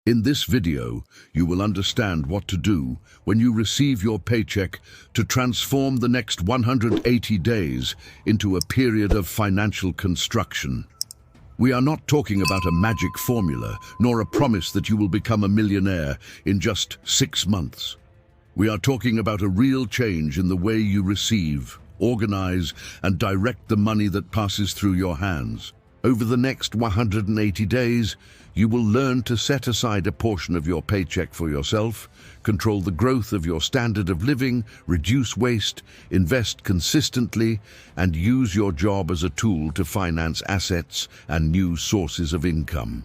In this video, you will understand what to do when you receive your paycheck to transform the next 180 days into a period of financial construction. We are not talking about a magic formula, nor a promise that you will become a millionaire in just 6 months. We are talking about a real change in the way you receive, organize, and direct the money that passes through your hands. Over the next 180 days, you will learn to set aside a portion of your paycheck for yourself, control the growth of your standard of living, reduce waste, invest consistently, and use your job as a tool to finance assets and new sources of income.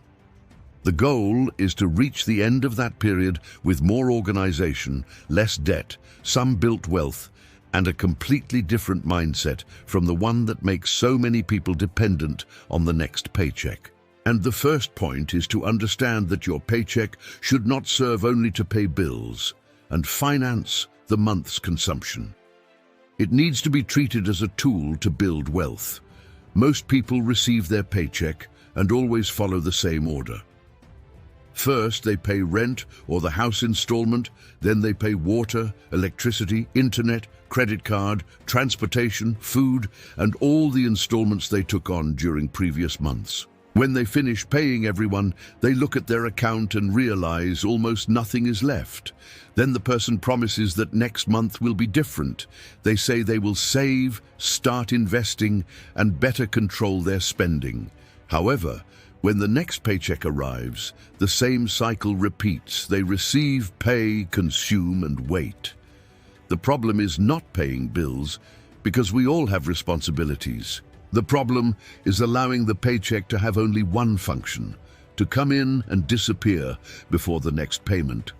The goal is to reach the end of that period with more organization, less debt, some built wealth, and a completely different mindset from the one that makes so many people dependent on the next paycheck. And the first point is to understand that your paycheck should not serve only to pay bills and finance the month's consumption. It needs to be treated as a tool to build wealth. Most people receive their paycheck and always follow the same order. First, they pay rent or the house installment, then they pay water, electricity, internet, credit card, transportation, food, and all the installments they took on during previous months. When they finish paying everyone, they look at their account and realize almost nothing is left. Then the person promises that next month will be different. They say they will save, start investing, and better control their spending. However, when the next paycheck arrives, the same cycle repeats. They receive, pay, consume, and wait. The problem is not paying bills, because we all have responsibilities. The problem is allowing the paycheck to have only one function, to come in and disappear before the next payment.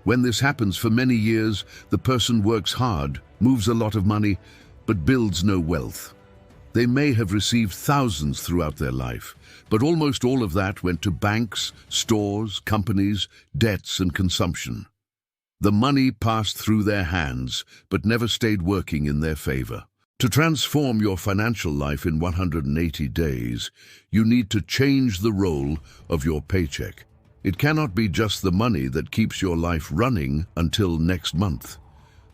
When this happens for many years, the person works hard, moves a lot of money, but builds no wealth. They may have received thousands throughout their life, but almost all of that went to banks, stores, companies, debts, and consumption. The money passed through their hands, but never stayed working in their favor. To transform your financial life in 180 days, you need to change the role of your paycheck. It cannot be just the money that keeps your life running until next month.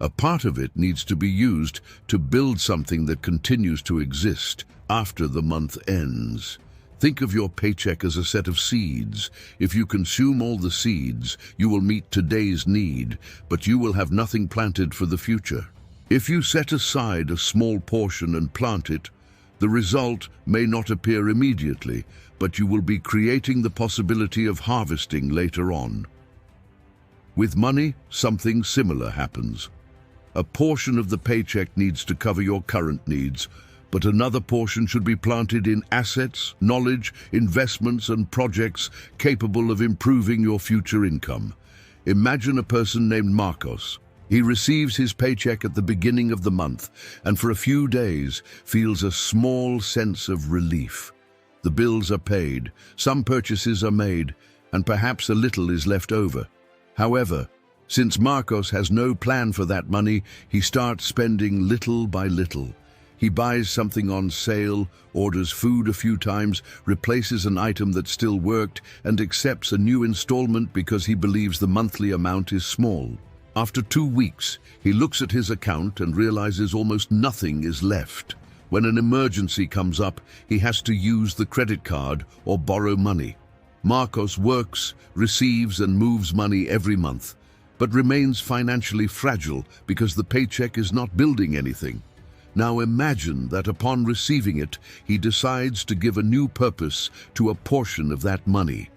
A part of it needs to be used to build something that continues to exist after the month ends. Think of your paycheck as a set of seeds. If you consume all the seeds, you will meet today's need, but you will have nothing planted for the future. If you set aside a small portion and plant it, the result may not appear immediately, but you will be creating the possibility of harvesting later on. With money, something similar happens. A portion of the paycheck needs to cover your current needs, but another portion should be planted in assets, knowledge, investments, and projects capable of improving your future income. Imagine a person named Marcos. He receives his paycheck at the beginning of the month and for a few days feels a small sense of relief. The bills are paid, some purchases are made, and perhaps a little is left over. However, since Marcos has no plan for that money, he starts spending little by little. He buys something on sale, orders food a few times, replaces an item that still worked, and accepts a new installment because he believes the monthly amount is small. After 2 weeks, he looks at his account and realizes almost nothing is left. When an emergency comes up, he has to use the credit card or borrow money. Marcos works, receives, and moves money every month, but remains financially fragile because the paycheck is not building anything. Now imagine that upon receiving it, he decides to give a new purpose to a portion of that money.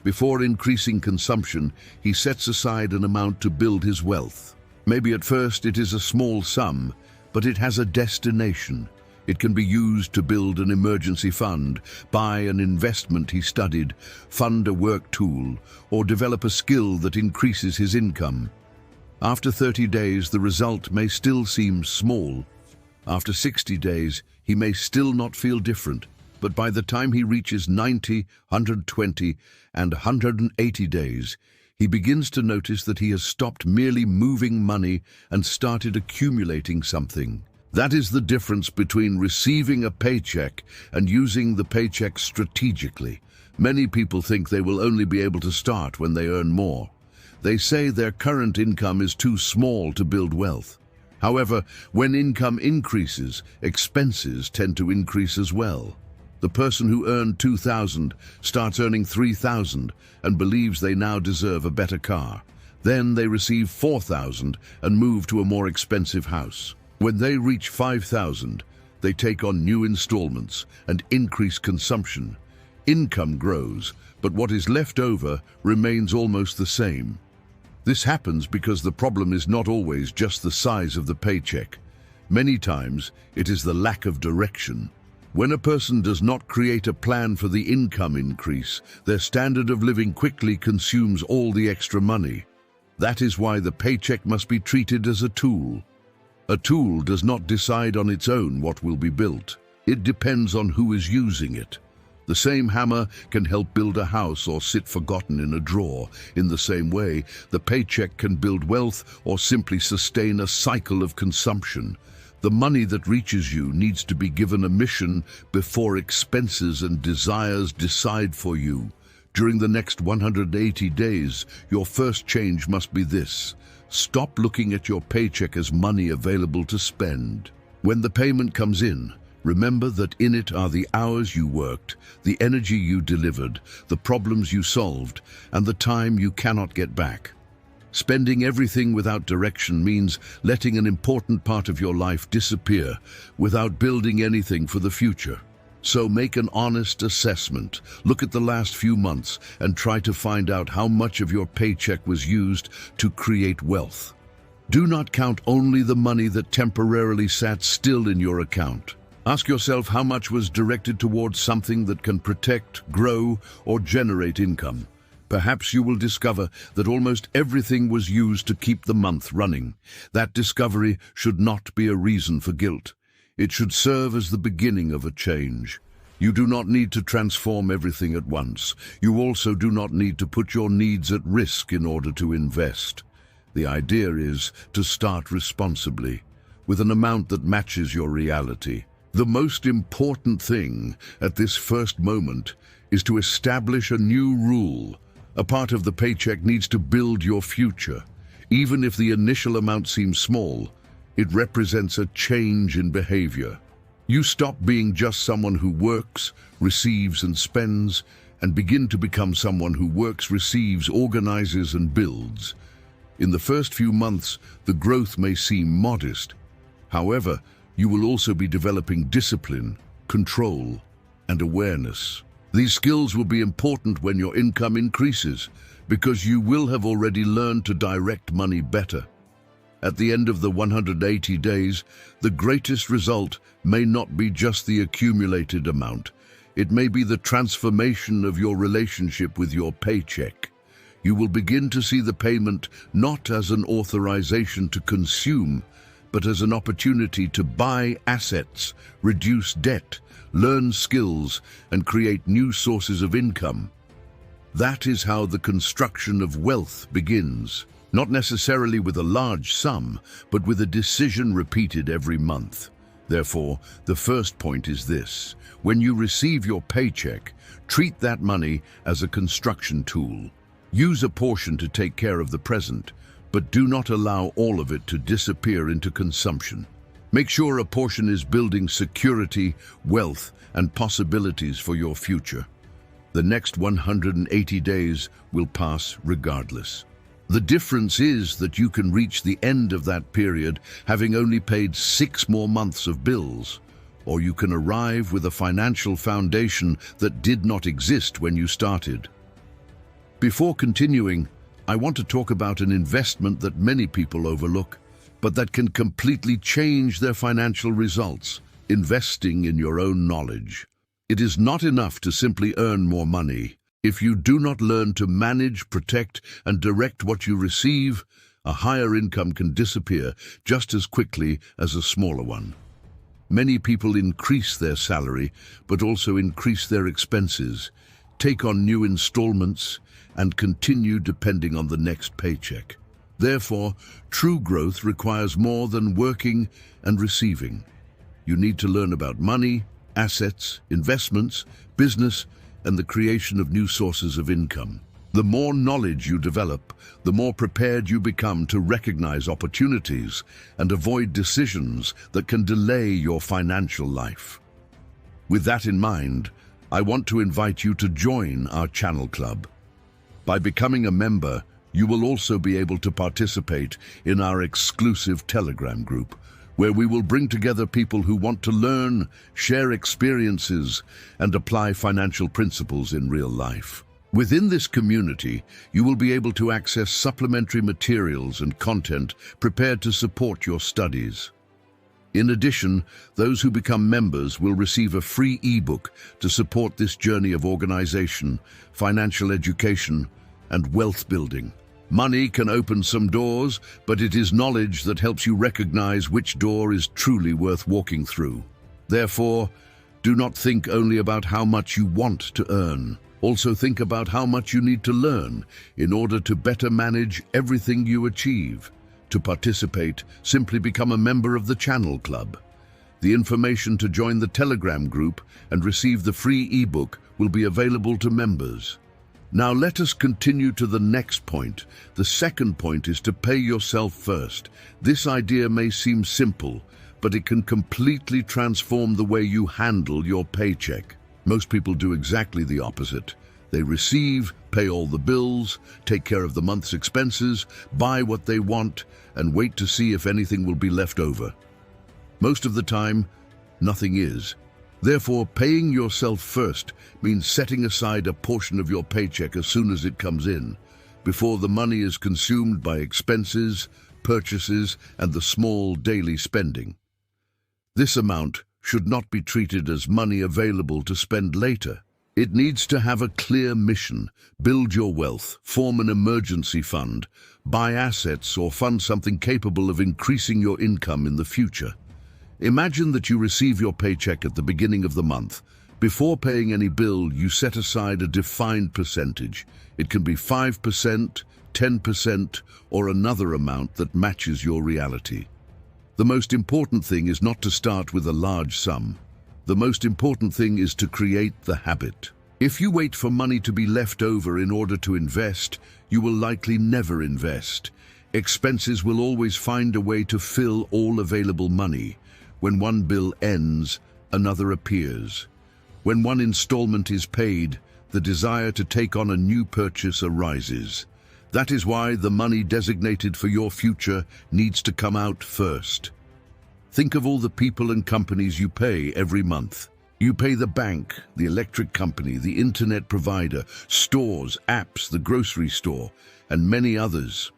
Before increasing consumption, he sets aside an amount to build his wealth. Maybe at first it is a small sum, but it has a destination. It can be used to build an emergency fund, buy an investment he studied, fund a work tool, or develop a skill that increases his income. After 30 days, the result may still seem small. After 60 days, he may still not feel different. But by the time he reaches 90, 120, and 180 days, he begins to notice that he has stopped merely moving money and started accumulating something. That is the difference between receiving a paycheck and using the paycheck strategically. Many people think they will only be able to start when they earn more. They say their current income is too small to build wealth. However, when income increases, expenses tend to increase as well. The person who earned 2,000 starts earning 3,000 and believes they now deserve a better car. Then they receive 4,000 and move to a more expensive house. When they reach 5,000, they take on new installments and increase consumption. Income grows, but what is left over remains almost the same. This happens because the problem is not always just the size of the paycheck. Many times, it is the lack of direction. When a person does not create a plan for the income increase, their standard of living quickly consumes all the extra money. That is why the paycheck must be treated as a tool. A tool does not decide on its own what will be built. It depends on who is using it. The same hammer can help build a house or sit forgotten in a drawer. In the same way, the paycheck can build wealth or simply sustain a cycle of consumption. The money that reaches you needs to be given a mission before expenses and desires decide for you. During the next 180 days, your first change must be this. Stop looking at your paycheck as money available to spend. When the payment comes in, remember that in it are the hours you worked, the energy you delivered, the problems you solved, and the time you cannot get back. Spending everything without direction means letting an important part of your life disappear without building anything for the future. So make an honest assessment. Look at the last few months and try to find out how much of your paycheck was used to create wealth. Do not count only the money that temporarily sat still in your account. Ask yourself how much was directed towards something that can protect, grow, or generate income. Perhaps you will discover that almost everything was used to keep the month running. That discovery should not be a reason for guilt. It should serve as the beginning of a change. You do not need to transform everything at once. You also do not need to put your needs at risk in order to invest. The idea is to start responsibly, with an amount that matches your reality. The most important thing at this first moment is to establish a new rule. A part of the paycheck needs to build your future. Even if the initial amount seems small, it represents a change in behavior. You stop being just someone who works, receives, and spends, and begin to become someone who works, receives, organizes, and builds. In the first few months, the growth may seem modest. However, you will also be developing discipline, control, and awareness. These skills will be important when your income increases, because you will have already learned to direct money better. At the end of the 180 days, the greatest result may not be just the accumulated amount. It may be the transformation of your relationship with your paycheck. You will begin to see the payment not as an authorization to consume, but as an opportunity to buy assets, reduce debt, learn skills, and create new sources of income. That is how the construction of wealth begins. Not necessarily with a large sum, but with a decision repeated every month. Therefore, the first point is this. When you receive your paycheck, treat that money as a construction tool. Use a portion to take care of the present, but do not allow all of it to disappear into consumption. Make sure a portion is building security, wealth, and possibilities for your future. The next 180 days will pass regardless. The difference is that you can reach the end of that period having only paid 6 more months of bills, or you can arrive with a financial foundation that did not exist when you started. Before continuing, I want to talk about an investment that many people overlook, but that can completely change their financial results: investing in your own knowledge. It is not enough to simply earn more money. If you do not learn to manage, protect, and direct what you receive, a higher income can disappear just as quickly as a smaller one. Many people increase their salary, but also increase their expenses, take on new installments, and continue depending on the next paycheck. Therefore, true growth requires more than working and receiving. You need to learn about money, assets, investments, business, and the creation of new sources of income. The more knowledge you develop, the more prepared you become to recognize opportunities and avoid decisions that can delay your financial life. With that in mind, I want to invite you to join our channel club. By becoming a member, you will also be able to participate in our exclusive Telegram group, where we will bring together people who want to learn, share experiences, and apply financial principles in real life. Within this community, you will be able to access supplementary materials and content prepared to support your studies. In addition, those who become members will receive a free ebook to support this journey of organization, financial education, and wealth building. Money can open some doors, but it is knowledge that helps you recognize which door is truly worth walking through. Therefore, do not think only about how much you want to earn. Also think about how much you need to learn in order to better manage everything you achieve. To participate, simply become a member of the channel club. The information to join the Telegram group and receive the free ebook will be available to members. Now let us continue to the next point. The second point is to pay yourself first. This idea may seem simple, but it can completely transform the way you handle your paycheck. Most people do exactly the opposite. They receive, pay all the bills, take care of the month's expenses, buy what they want, and wait to see if anything will be left over. Most of the time, nothing is. Therefore, paying yourself first means setting aside a portion of your paycheck as soon as it comes in, before the money is consumed by expenses, purchases, and the small daily spending. This amount should not be treated as money available to spend later. It needs to have a clear mission: build your wealth, form an emergency fund, buy assets, or fund something capable of increasing your income in the future. Imagine that you receive your paycheck at the beginning of the month. Before paying any bill, you set aside a defined percentage. It can be 5%, 10%, or another amount that matches your reality. The most important thing is not to start with a large sum. The most important thing is to create the habit. If you wait for money to be left over in order to invest, you will likely never invest. Expenses will always find a way to fill all available money. When one bill ends, another appears. When one installment is paid, the desire to take on a new purchase arises. That is why the money designated for your future needs to come out first. Think of all the people and companies you pay every month. You pay the bank, the electric company, the internet provider, stores, apps, the grocery store, and many others.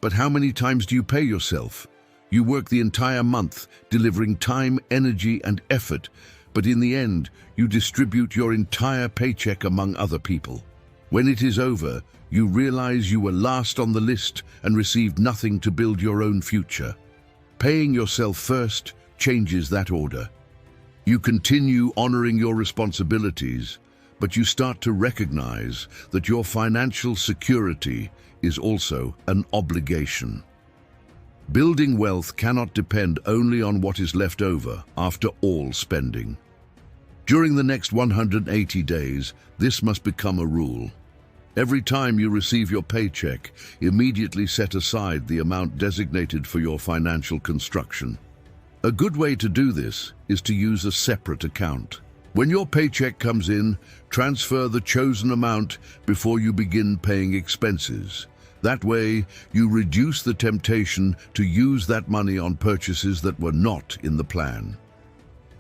But how many times do you pay yourself? You work the entire month, delivering time, energy, and effort, but in the end, you distribute your entire paycheck among other people. When it is over, you realize you were last on the list and received nothing to build your own future. Paying yourself first changes that order. You continue honoring your responsibilities, but you start to recognize that your financial security is also an obligation. Building wealth cannot depend only on what is left over after all spending. During the next 180 days, this must become a rule. Every time you receive your paycheck, immediately set aside the amount designated for your financial construction. A good way to do this is to use a separate account. When your paycheck comes in, transfer the chosen amount before you begin paying expenses. That way, you reduce the temptation to use that money on purchases that were not in the plan.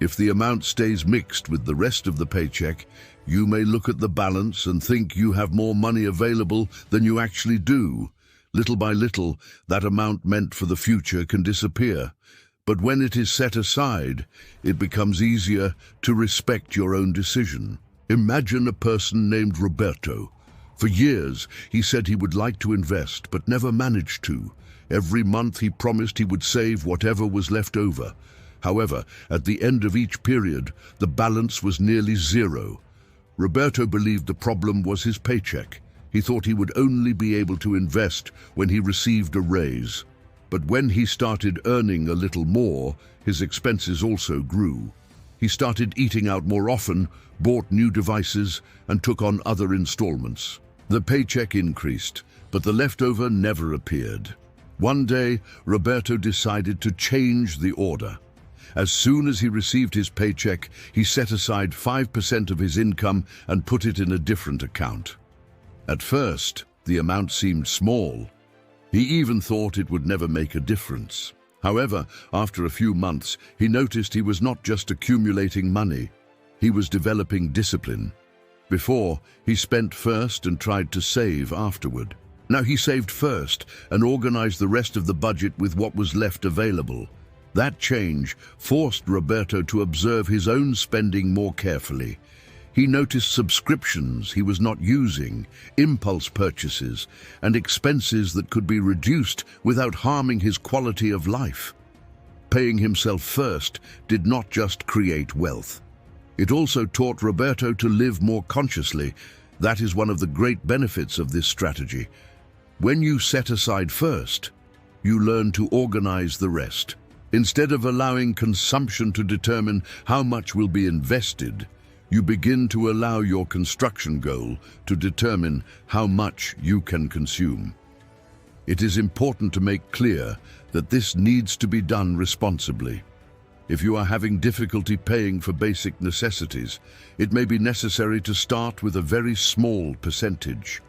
If the amount stays mixed with the rest of the paycheck, you may look at the balance and think you have more money available than you actually do. Little by little, that amount meant for the future can disappear. But when it is set aside, it becomes easier to respect your own decision. Imagine a person named Roberto. For years, he said he would like to invest, but never managed to. Every month he promised he would save whatever was left over. However, at the end of each period, the balance was nearly zero. Roberto believed the problem was his paycheck. He thought he would only be able to invest when he received a raise. But when he started earning a little more, his expenses also grew. He He started eating out more often, bought new devices, and took on other installments. The paycheck increased, but the leftover never appeared. One day, Roberto decided to change the order. As soon as he received his paycheck, he set aside 5% of his income and put it in a different account. At first, the amount seemed small. He even thought it would never make a difference. However, after a few months, he noticed he was not just accumulating money, he was developing discipline. Before, he spent first and tried to save afterward. Now he saved first and organized the rest of the budget with what was left available. That change forced Roberto to observe his own spending more carefully. He noticed subscriptions he was not using, impulse purchases, and expenses that could be reduced without harming his quality of life. Paying himself first did not just create wealth. It also taught Roberto to live more consciously. That is one of the great benefits of this strategy. When you set aside first, you learn to organize the rest. Instead of allowing consumption to determine how much will be invested, you begin to allow your construction goal to determine how much you can consume. It is important to make clear that this needs to be done responsibly. If you are having difficulty paying for basic necessities, it may be necessary to start with a very small percentage.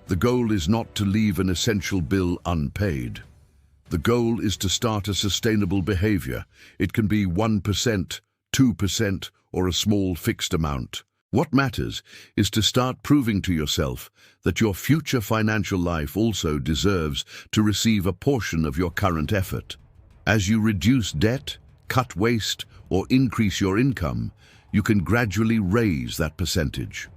The goal is not to leave an essential bill unpaid. The goal is to start a sustainable behavior. It can be 1%, 2%, or a small fixed amount. What matters is to start proving to yourself that your future financial life also deserves to receive a portion of your current effort. As you reduce debt, cut waste, or increase your income, you can gradually raise that percentage.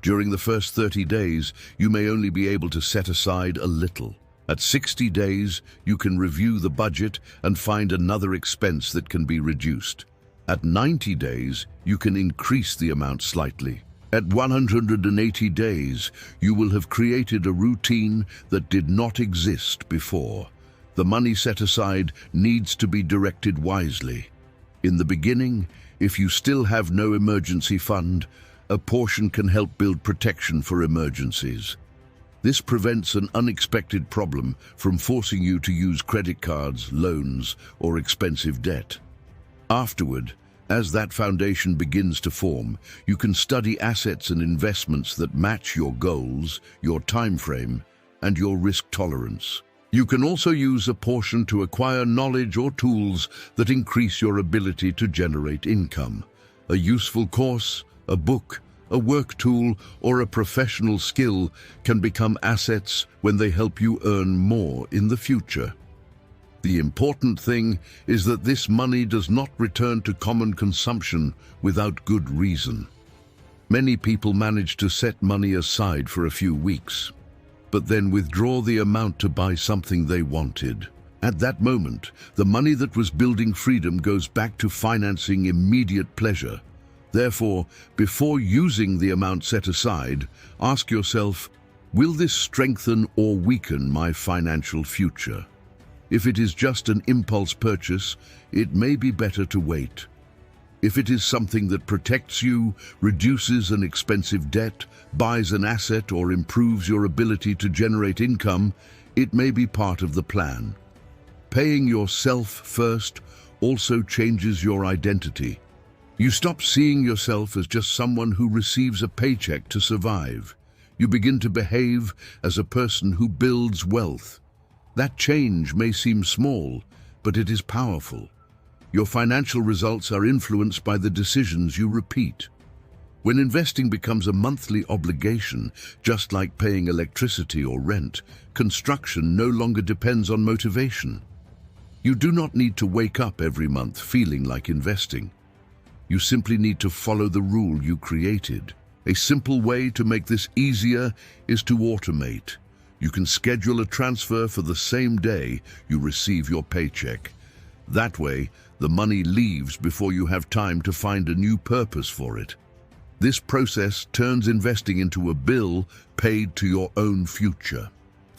During the first 30 days, you may only be able to set aside a little. At 60 days, you can review the budget and find another expense that can be reduced. At 90 days, you can increase the amount slightly. At 180 days, you will have created a routine that did not exist before. The money set aside needs to be directed wisely. In the beginning, if you still have no emergency fund, a portion can help build protection for emergencies. This prevents an unexpected problem from forcing you to use credit cards, loans, or expensive debt. Afterward, as that foundation begins to form, you can study assets and investments that match your goals, your time frame, and your risk tolerance. You can also use a portion to acquire knowledge or tools that increase your ability to generate income. A useful course, a book, a work tool, or a professional skill can become assets when they help you earn more in the future. The important thing is that this money does not return to common consumption without good reason. Many people manage to set money aside for a few weeks, but then withdraw the amount to buy something they wanted. At that moment, the money that was building freedom goes back to financing immediate pleasure. Therefore, before using the amount set aside, ask yourself, will this strengthen or weaken my financial future? If it is just an impulse purchase, it may be better to wait. If it is something that protects you, reduces an expensive debt, buys an asset, or improves your ability to generate income, it may be part of the plan. Paying yourself first also changes your identity. You stop seeing yourself as just someone who receives a paycheck to survive. You begin to behave as a person who builds wealth. That change may seem small, but it is powerful. Your financial results are influenced by the decisions you repeat. When investing becomes a monthly obligation, just like paying electricity or rent, construction no longer depends on motivation. You do not need to wake up every month feeling like investing. You simply need to follow the rule you created. A simple way to make this easier is to automate. You can schedule a transfer for the same day you receive your paycheck. That way, the money leaves before you have time to find a new purpose for it. This process turns investing into a bill paid to your own future.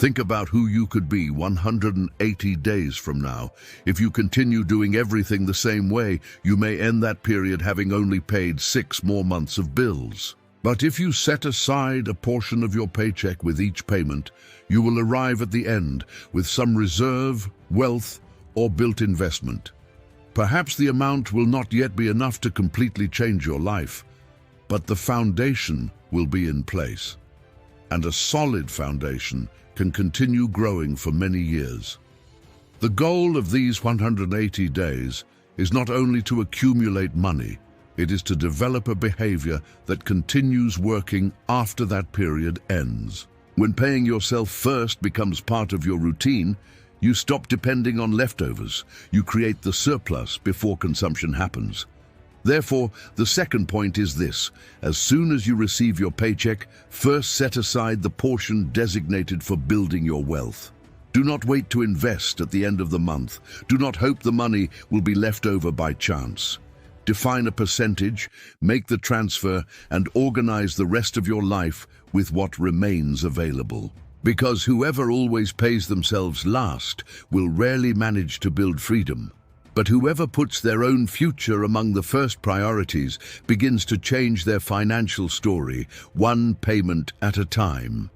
Think about who you could be 180 days from now. If you continue doing everything the same way, you may end that period having only paid 6 more months of bills. But if you set aside a portion of your paycheck with each payment, you will arrive at the end with some reserve, wealth, or built investment. Perhaps the amount will not yet be enough to completely change your life, but the foundation will be in place. And a solid foundation can continue growing for many years. The goal of these 180 days is not only to accumulate money, it is to develop a behavior that continues working after that period ends. When paying yourself first becomes part of your routine, you stop depending on leftovers. You create the surplus before consumption happens. Therefore, the second point is this: as soon as you receive your paycheck, first set aside the portion designated for building your wealth. Do not wait to invest at the end of the month. Do not hope the money will be left over by chance. Define a percentage, make the transfer, and organize the rest of your life with what remains available. Because whoever always pays themselves last will rarely manage to build freedom. But whoever puts their own future among the first priorities begins to change their financial story, one payment at a time.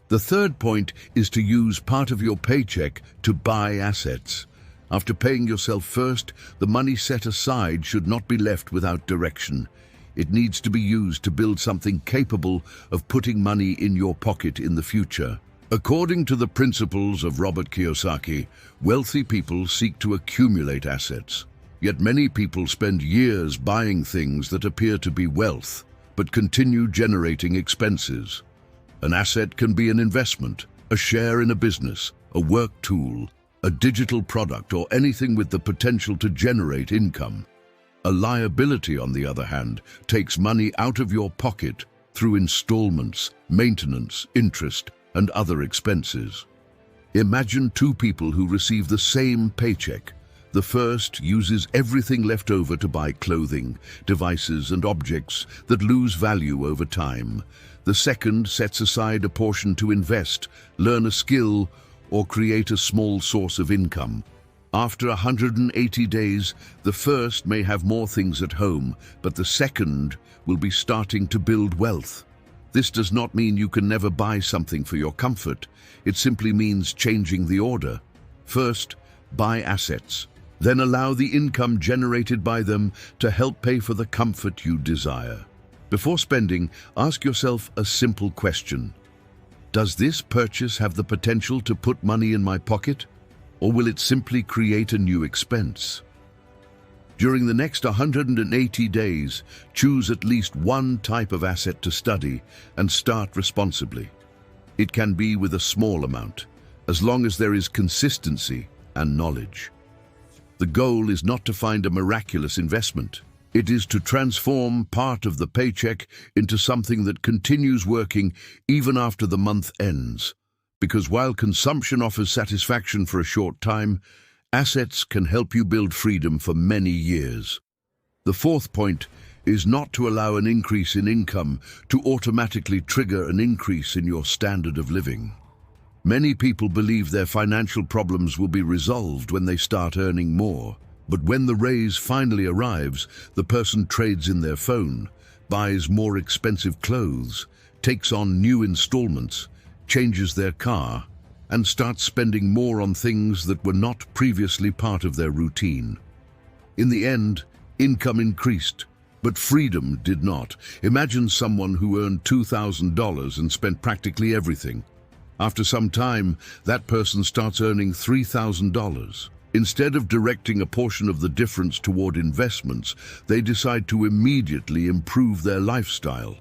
The third point is to use part of your paycheck to buy assets. After paying yourself first, the money set aside should not be left without direction. It needs to be used to build something capable of putting money in your pocket in the future. According to the principles of Robert Kiyosaki, wealthy people seek to accumulate assets. Yet many people spend years buying things that appear to be wealth, but continue generating expenses. An asset can be an investment, a share in a business, a work tool, a digital product, or anything with the potential to generate income. A liability, on the other hand, takes money out of your pocket through installments, maintenance, interest, and other expenses. Imagine two people who receive the same paycheck. The first uses everything left over to buy clothing, devices, and objects that lose value over time. The second sets aside a portion to invest, learn a skill, or create a small source of income. After 180 days, the first may have more things at home, but the second will be starting to build wealth. This does not mean you can never buy something for your comfort. It simply means changing the order. First, buy assets. Then allow the income generated by them to help pay for the comfort you desire. Before spending, ask yourself a simple question. Does this purchase have the potential to put money in my pocket, or will it simply create a new expense? During the next 180 days, choose at least one type of asset to study and start responsibly. It can be with a small amount, as long as there is consistency and knowledge. The goal is not to find a miraculous investment. It is to transform part of the paycheck into something that continues working even after the month ends. Because while consumption offers satisfaction for a short time, assets can help you build freedom for many years. The fourth point is not to allow an increase in income to automatically trigger an increase in your standard of living. Many people believe their financial problems will be resolved when they start earning more. But when the raise finally arrives, the person trades in their phone, buys more expensive clothes, takes on new installments, changes their car, and starts spending more on things that were not previously part of their routine. In the end, income increased, but freedom did not. Imagine someone who earned $2,000 and spent practically everything. After some time, that person starts earning $3,000. Instead of directing a portion of the difference toward investments, they decide to immediately improve their lifestyle.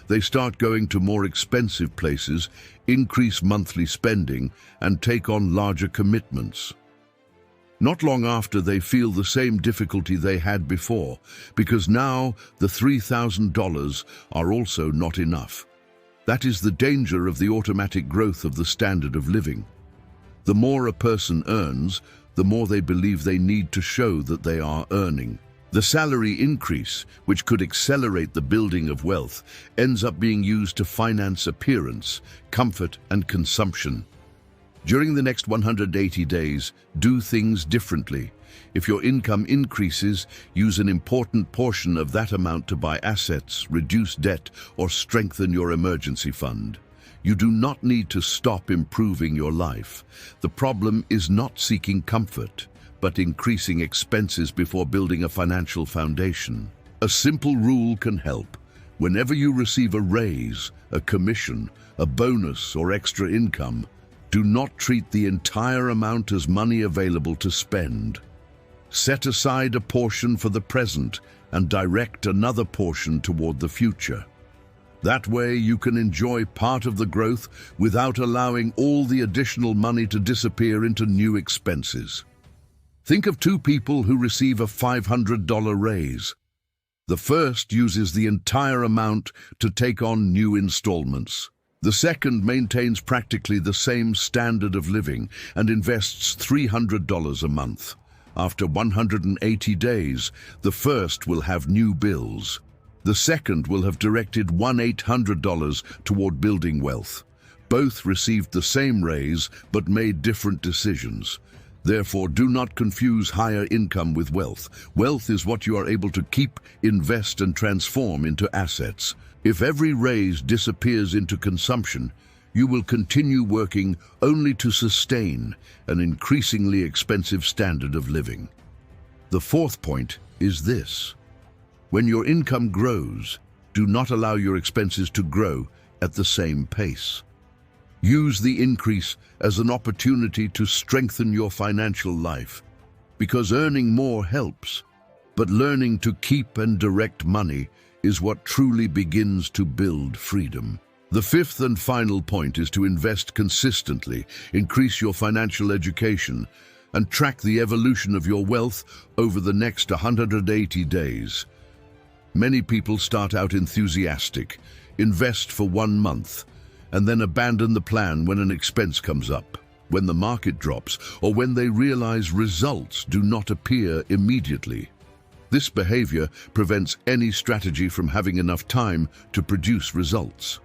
They start going to more expensive places, increase monthly spending, and take on larger commitments. Not long after, they feel the same difficulty they had before, because now the $3,000 are also not enough. That is the danger of the automatic growth of the standard of living. The more a person earns, the more they believe they need to show that they are earning. The salary increase, which could accelerate the building of wealth, ends up being used to finance appearance, comfort, and consumption. During the next 180 days, do things differently. If your income increases, use an important portion of that amount to buy assets, reduce debt, or strengthen your emergency fund. You do not need to stop improving your life. The problem is not seeking comfort, but increasing expenses before building a financial foundation. A simple rule can help. Whenever you receive a raise, a commission, a bonus, or extra income, do not treat the entire amount as money available to spend. Set aside a portion for the present and direct another portion toward the future. That way you can enjoy part of the growth without allowing all the additional money to disappear into new expenses. Think of two people who receive a $500 raise. The first uses the entire amount to take on new installments. The second maintains practically the same standard of living and invests $300 a month. After 180 days, the first will have new bills. The second will have directed $1,800 toward building wealth. Both received the same raise but made different decisions. Therefore, do not confuse higher income with wealth. Wealth is what you are able to keep, invest, and transform into assets. If every raise disappears into consumption, you will continue working only to sustain an increasingly expensive standard of living. The fourth point is this. When your income grows, do not allow your expenses to grow at the same pace. Use the increase as an opportunity to strengthen your financial life, because earning more helps, but learning to keep and direct money is what truly begins to build freedom. The fifth and final point is to invest consistently, increase your financial education, and track the evolution of your wealth over the next 180 days. Many people start out enthusiastic, invest for 1 month, and then abandon the plan when an expense comes up, when the market drops, or when they realize results do not appear immediately. This behavior prevents any strategy from having enough time to produce results.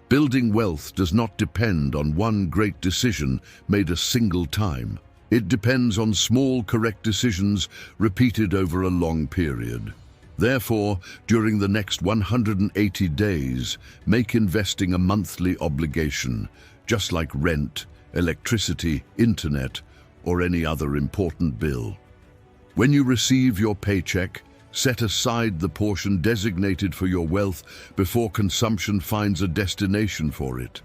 Building wealth does not depend on one great decision made a single time. It depends on small, correct decisions repeated over a long period. Therefore, during the next 180 days, make investing a monthly obligation, just like rent, electricity, internet, or any other important bill. When you receive your paycheck, set aside the portion designated for your wealth before consumption finds a destination for it.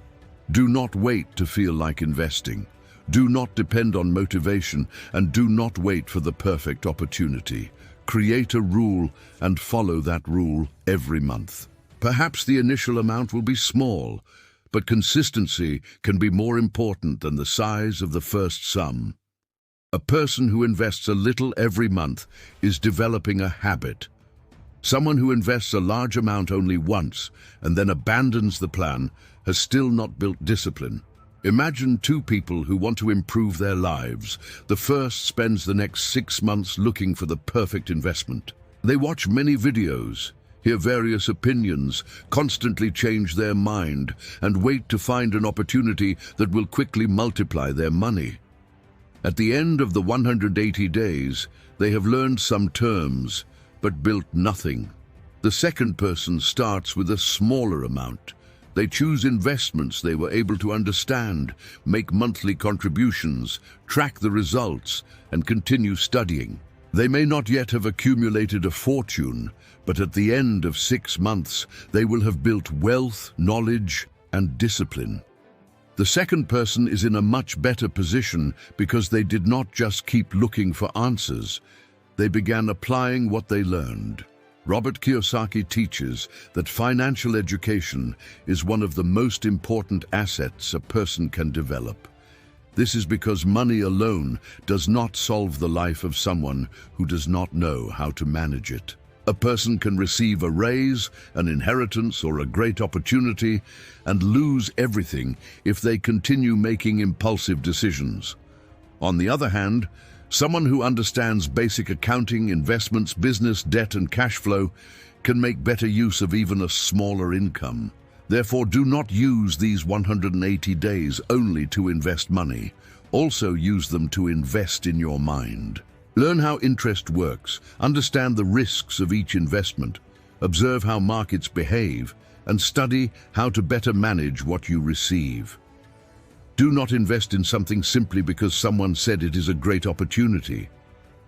Do not wait to feel like investing. Do not depend on motivation, and do not wait for the perfect opportunity. Create a rule and follow that rule every month. Perhaps the initial amount will be small, but consistency can be more important than the size of the first sum. A person who invests a little every month is developing a habit. Someone who invests a large amount only once and then abandons the plan has still not built discipline. Imagine two people who want to improve their lives. The first spends the next 6 months looking for the perfect investment. They watch many videos, hear various opinions, constantly change their mind, and wait to find an opportunity that will quickly multiply their money. At the end of the 180 days, they have learned some terms, but built nothing. The second person starts with a smaller amount. They choose investments they were able to understand, make monthly contributions, track the results, and continue studying. They may not yet have accumulated a fortune, but at the end of 6 months, they will have built wealth, knowledge, and discipline. The second person is in a much better position because they did not just keep looking for answers. They began applying what they learned. Robert Kiyosaki teaches that financial education is one of the most important assets a person can develop. This is because money alone does not solve the life of someone who does not know how to manage it. A person can receive a raise, an inheritance, or a great opportunity and lose everything if they continue making impulsive decisions. On the other hand, someone who understands basic accounting, investments, business, debt, and cash flow can make better use of even a smaller income. Therefore, do not use these 180 days only to invest money. Also use them to invest in your mind. Learn how interest works, understand the risks of each investment, observe how markets behave, and study how to better manage what you receive. Do not invest in something simply because someone said it is a great opportunity.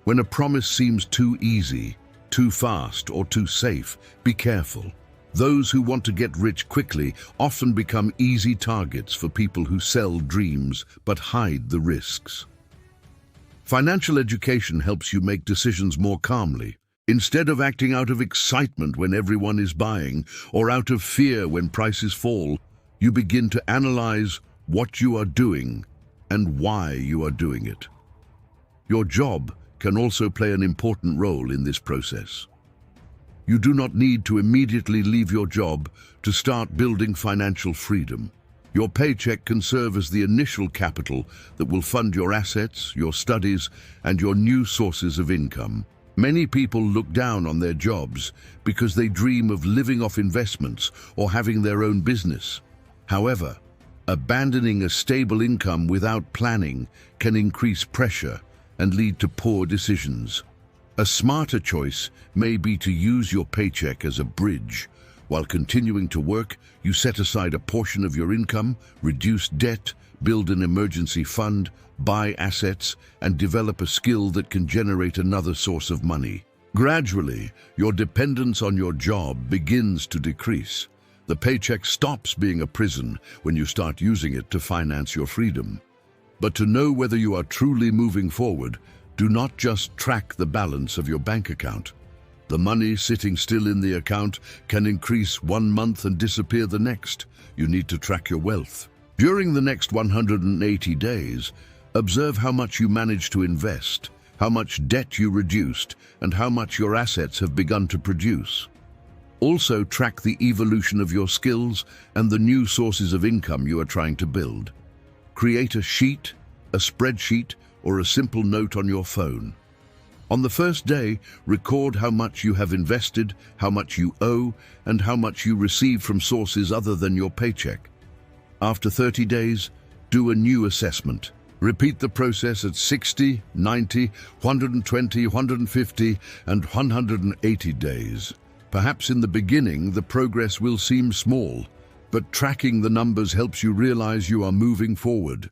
When a promise seems too easy, too fast, or too safe, be careful. Those who want to get rich quickly often become easy targets for people who sell dreams but hide the risks. Financial education helps you make decisions more calmly. Instead of acting out of excitement when everyone is buying or out of fear when prices fall, you begin to analyze what you are doing and why you are doing it. Your job can also play an important role in this process. You do not need to immediately leave your job to start building financial freedom. Your paycheck can serve as the initial capital that will fund your assets, your studies, and your new sources of income. Many people look down on their jobs because they dream of living off investments or having their own business. However, abandoning a stable income without planning can increase pressure and lead to poor decisions. A smarter choice may be to use your paycheck as a bridge. While continuing to work, you set aside a portion of your income, reduce debt, build an emergency fund, buy assets, and develop a skill that can generate another source of money. Gradually, your dependence on your job begins to decrease. The paycheck stops being a prison when you start using it to finance your freedom. But to know whether you are truly moving forward, do not just track the balance of your bank account. The money sitting still in the account can increase one month and disappear the next. You need to track your wealth. During the next 180 days, observe how much you managed to invest, how much debt you reduced, and how much your assets have begun to produce. Also track the evolution of your skills and the new sources of income you are trying to build. Create a sheet, a spreadsheet, or a simple note on your phone. On the first day, record how much you have invested, how much you owe, and how much you receive from sources other than your paycheck. After 30 days, do a new assessment. Repeat the process at 60, 90, 120, 150, and 180 days. Perhaps in the beginning, the progress will seem small, but tracking the numbers helps you realize you are moving forward.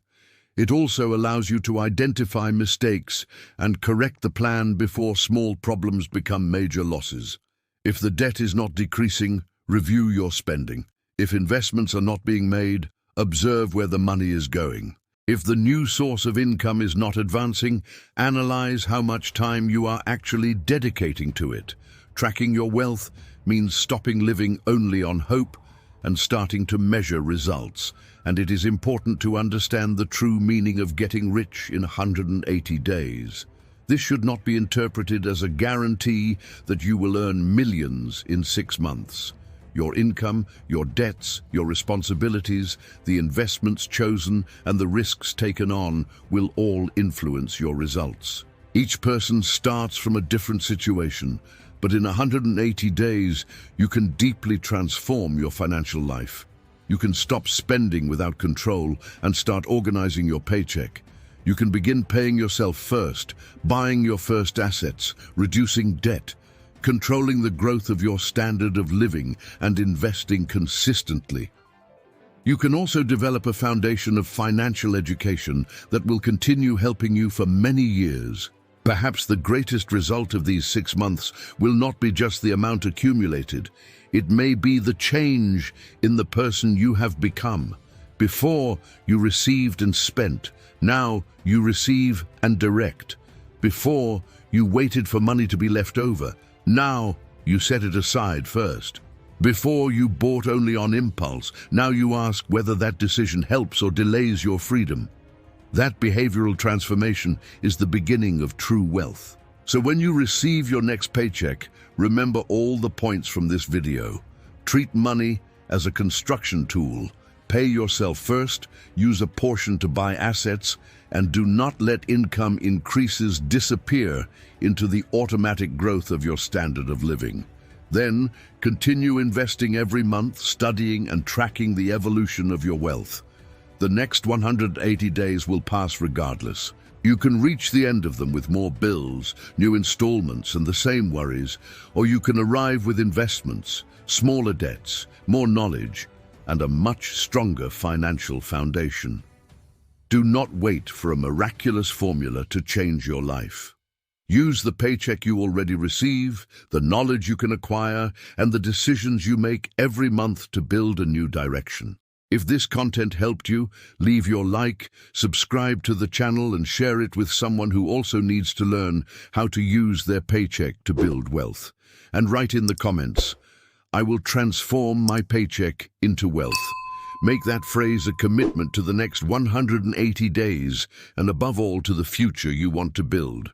It also allows you to identify mistakes and correct the plan before small problems become major losses. If the debt is not decreasing, review your spending. If investments are not being made, observe where the money is going. If the new source of income is not advancing, analyze how much time you are actually dedicating to it. Tracking your wealth means stopping living only on hope and starting to measure results. And it is important to understand the true meaning of getting rich in 180 days. This should not be interpreted as a guarantee that you will earn millions in 6 months. Your income, your debts, your responsibilities, the investments chosen, and the risks taken on will all influence your results. Each person starts from a different situation, but in 180 days, you can deeply transform your financial life. You can stop spending without control and start organizing your paycheck. You can begin paying yourself first, buying your first assets, reducing debt, controlling the growth of your standard of living, and investing consistently. You can also develop a foundation of financial education that will continue helping you for many years. Perhaps the greatest result of these 6 months will not be just the amount accumulated. It may be the change in the person you have become. Before, you received and spent. Now, you receive and direct. Before, you waited for money to be left over. Now, you set it aside first. Before, you bought only on impulse. Now you ask whether that decision helps or delays your freedom. That behavioral transformation is the beginning of true wealth. So when you receive your next paycheck, remember all the points from this video. Treat money as a construction tool. Pay yourself first, use a portion to buy assets, and do not let income increases disappear into the automatic growth of your standard of living. Then, continue investing every month, studying and tracking the evolution of your wealth. The next 180 days will pass regardless. You can reach the end of them with more bills, new installments, and the same worries, or you can arrive with investments, smaller debts, more knowledge, and a much stronger financial foundation. Do not wait for a miraculous formula to change your life. Use the paycheck you already receive, the knowledge you can acquire, and the decisions you make every month to build a new direction. If this content helped you, leave your like, subscribe to the channel, and share it with someone who also needs to learn how to use their paycheck to build wealth. And write in the comments, "I will transform my paycheck into wealth." Make that phrase a commitment to the next 180 days, and above all to the future you want to build.